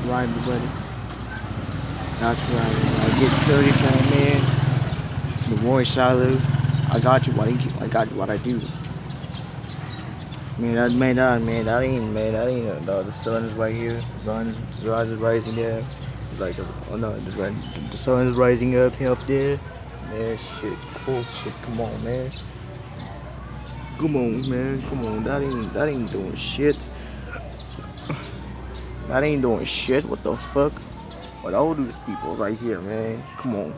Right, buddy. That's right. I get 30 for man. The more shallow. I got you. I got you. What I do. That ain't the sun is right here. The sun is rising there. It's like oh no, the sun is rising up there. Man, shit, cool shit. Come on, man. Come on, man. Come on. That ain't doing shit. That ain't doing shit. What the fuck? But all these people right here, man. Come on.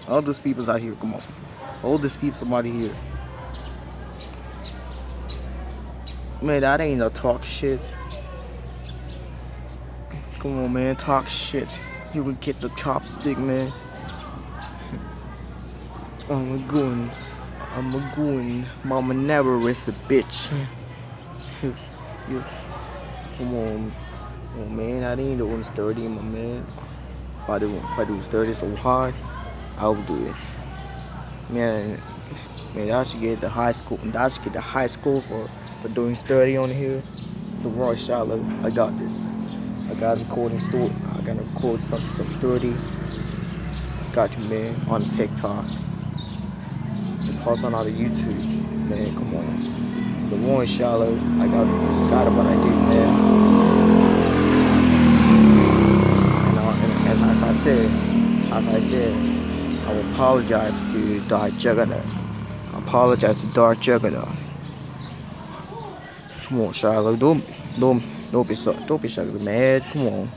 All these people out here. Come on. All these people, somebody here. Man, that ain't no talk shit. Come on, man. Talk shit. You would get the chopstick, man. I'm a goon. Mama never rest a bitch. You, come on. Oh man, I ain't doing 30, my man. If I do 30 so hard, I will do it. Man, I should get the high school. I should get the high school for doing 30 on here. The raw shallow. I got this. I got a recording store. I gotta record some 30. Got you, man, on TikTok. And post on all the YouTube. Man, come on. The raw shallow. I got what I do, man. As I said, I will apologize to Dark Juggernaut. I apologize to Dark Juggernaut. Come on, Shiloh, don't be so mad. Come on,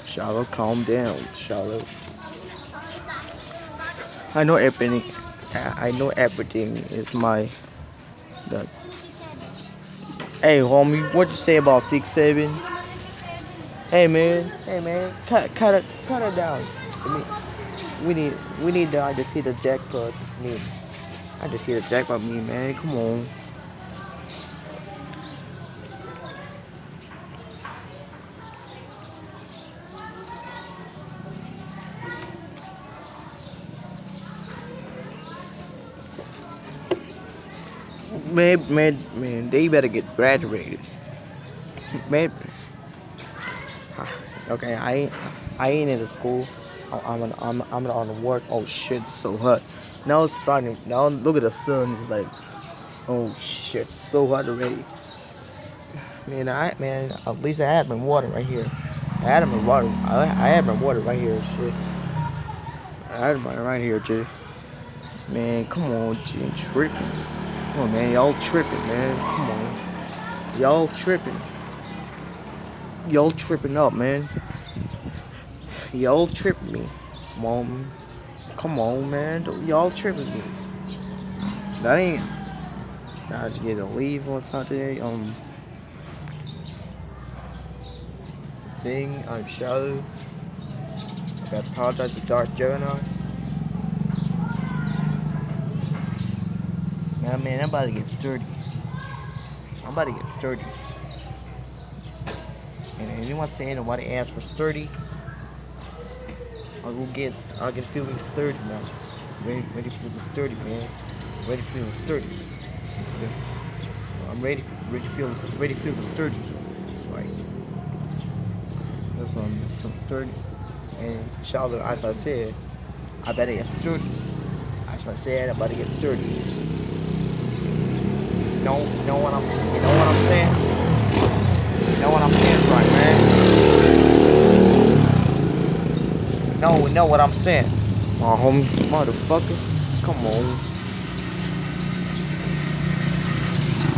Shiloh, calm down, Shiloh. I know everything. I know everything is my. Hey, homie, what you say about 6'7"? Hey man, cut it down. We need to. I just hit a jackpot. I just hit a jackpot, man. Come on. Man, they better get graduated. Man, okay, I ain't in the school. I'm on the work. Oh shit, it's so hot. Now it's starting. Now look at the sun. It's like, oh shit, so hot already. Man, at least I had my water right here. I had my water. I had my water right here. Shit, I had mine right here, Jay. Man, come on, Jay, tripping. Come on, man, y'all tripping, man. Come on, y'all tripping. Y'all tripping up, man. Y'all tripping me. Come on, man. Y'all tripping me. That ain't. I just get to leave on Saturday. Thing. I'm shallow. I gotta apologize to Dark Juggernaut. Man, I'm about to get sturdy. And anyone saying nobody asked for sturdy, I'll get feeling sturdy now. Ready for the sturdy, man. Ready for the sturdy. I'm ready to feel the sturdy. Right. That's some sturdy. And Charlotte, as I said, I better get sturdy. As I said, I better get sturdy. You know what I'm saying? You know what I'm saying, right, man? No, you know what I'm saying. Oh, homie, motherfucker. Come on.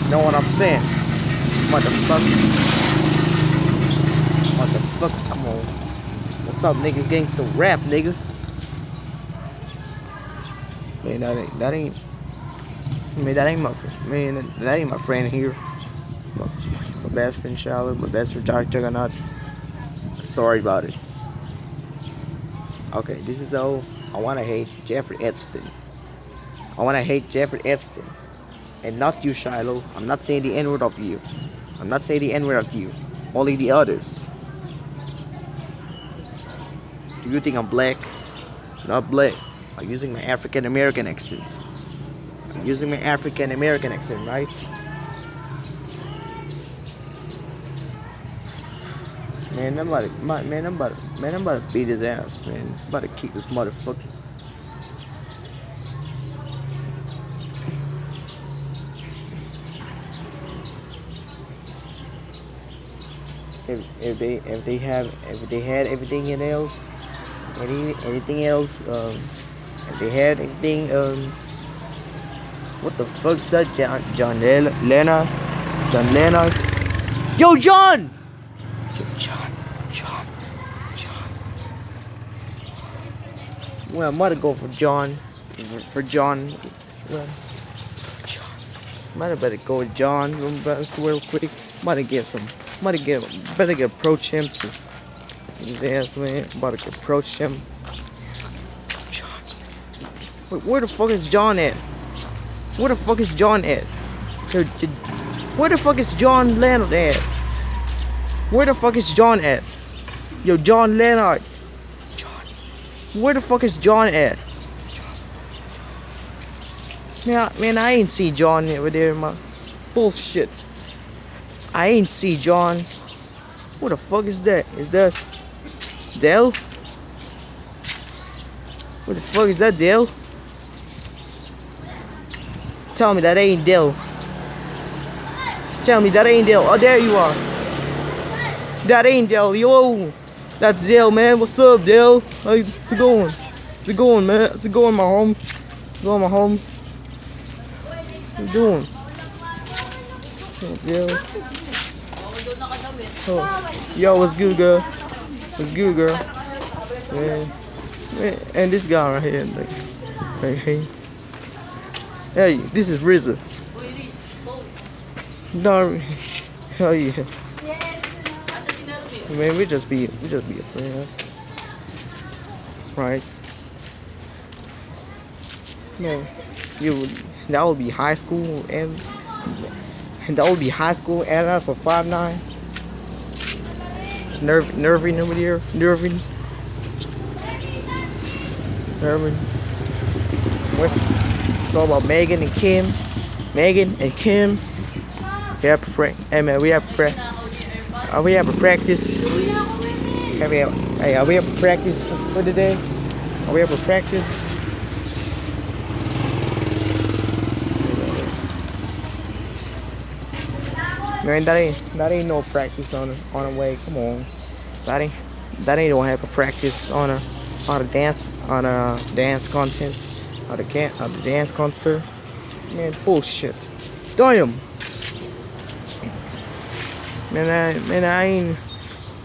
You know what I'm saying? Motherfucker. Come on. What's up, nigga? Gangsta rap, nigga. Man, that ain't my friend here. My best friend Charlotte, my best friend Juggernaut. Sorry about it. Okay, this is all. I wanna hate Jeffrey Epstein. And not you, Shiloh. I'm not saying the N-word of you. Only the others. Do you think I'm black? Not black. I'm using my African American accent. Right? I'm about to beat his ass, man. I'm about to kick this motherfucker. If they had everything else, anything else, if they had anything, what the fuck's that, Leonard, John Leonard, yo, John, yo, John. Well, I'm about to go for John, Well, John. Might have better go with John real quick. Better get approach him to his ass, man. I'm about to approach him. John. Wait, where the fuck is John at? Where the fuck is John at? Where the fuck is John Leonard at? Where the fuck is John at? Yo, John Leonard. John. Where the fuck is John at? Man, I ain't see John over there, man. Bullshit. I ain't see John. What the fuck is that? Is that Dell? What the fuck is that, Dell? Tell me that ain't Dell. Tell me that ain't Dell. Oh, there you are. That ain't Dell. Yo, that's Dell, man. What's up, Dell? How's it going? How's it going, man? How's it going, my home? Going, my home? What you doing? Oh. Yo, what's good, girl? What's good, girl? Man. And this guy right here, like, hey, this is Rizza. No, hell yeah. Man, we just be a friend, right? Man, that would be high school and that's for 5'9". It's Nervin over there. Nervin. It's all about Megan and Kim. We have to pray. Hey man, we have to pray. We have a practice. We have a practice for today. We have a practice. Man, that ain't no practice on the way. Come on, that ain't don't have a practice on a dance contest, on the dance concert. Man, bullshit. Damn. Man,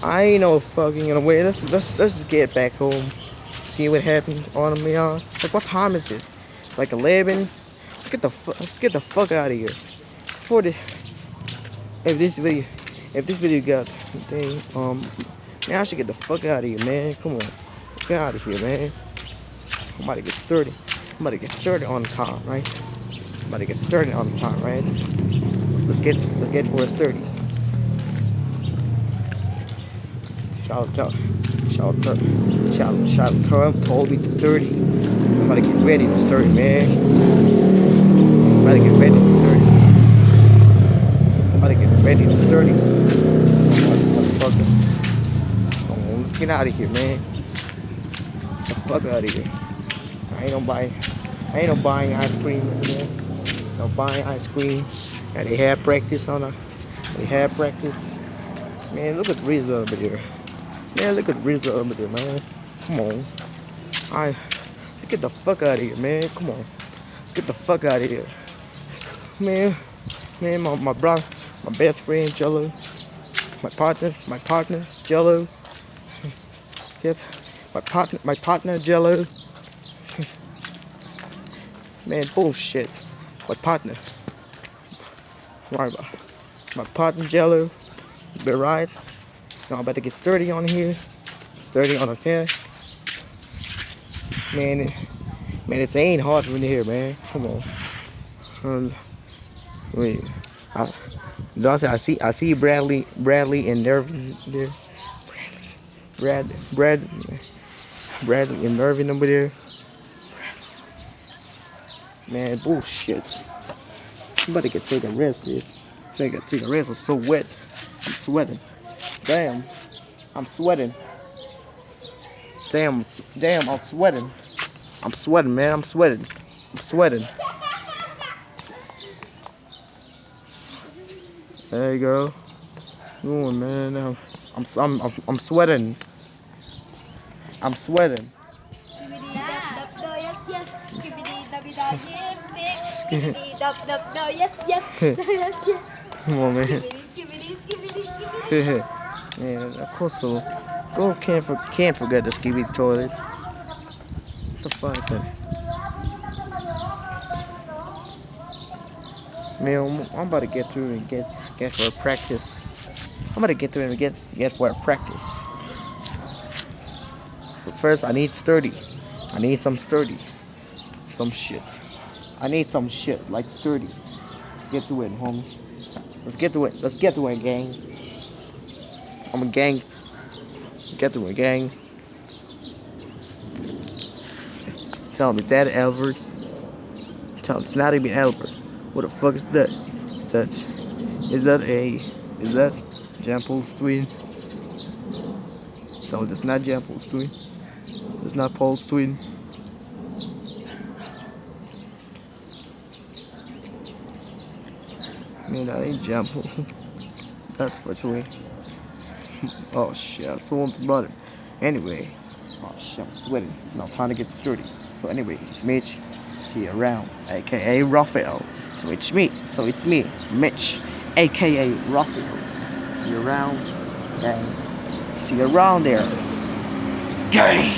I ain't no fucking in a way. Let's just get back home. See what happened on them, y'all. Like, what time is it? Like 11. Let's get the fuck out of here. Before this. If this video got thing, man, I should get the fuck out of here, man. Come on, get out of here, man. I'm about to get started. On time, right? Let's get for a 30. Shout out told me to 30. I'm about to get ready to start, man. Motherfucker. Come on, let's get out of here, man. Get the fuck out of here. I ain't no buying ice cream, man. No buying ice cream. And they had practice. Man, look at Rizza over there. Man. Come on. Get the fuck out of here, man. Come on. Get the fuck out of here. Man, my brother, my best friend, Jello. My partner, Jello. Yep. My partner, Jello. Man, bullshit. My partner. Right, my partner, Jello. Be right. Now I'm about to get sturdy on here. Sturdy on the 10. Man, it ain't hard in here, man. Come on. Wait. I see Bradley and Nervin there. Bradley and Nervin over there. Man, bullshit. I'm about to take a rest, dude. I'm so wet. I'm sweating. Damn. I'm sweating. Damn, damn, I'm sweating. I'm sweating, man. I'm sweating. I'm sweating. There you go. Come on, man. I'm sweating. I'm sweating. Yes, yes. Skibidi dub dub no. Yes, yes. Yes, yes. Come on, man. Skibidi. Yeah, of course so. Go can't forget the skibidi toilet. What the fuck is that? Man, I'm about to get through and get for a practice. I'm about to get through and get for a practice. So first, I need sturdy. I need some sturdy. Some shit. I need some shit like sturdy. Let's get to it, homie. Let's get to it. Let's get to it, gang. I'm a gang. Get to it, gang. Tell me that Albert. Tell him it's not even Albert. What the fuck is that? Is that Jean Paul's twin? So it's not Jean Paul's twin. It's not Paul's twin. Man, that ain't Jean Paul. That's for twin. Oh shit, someone's brother. Anyway, oh shit, I'm sweating. Now time to get sturdy. So anyway, it's Mitch. See you around, A.K.A. Raffael. So it's me, Mitch, A.K.A. Raffael. See you around, gang. See you around there, gang.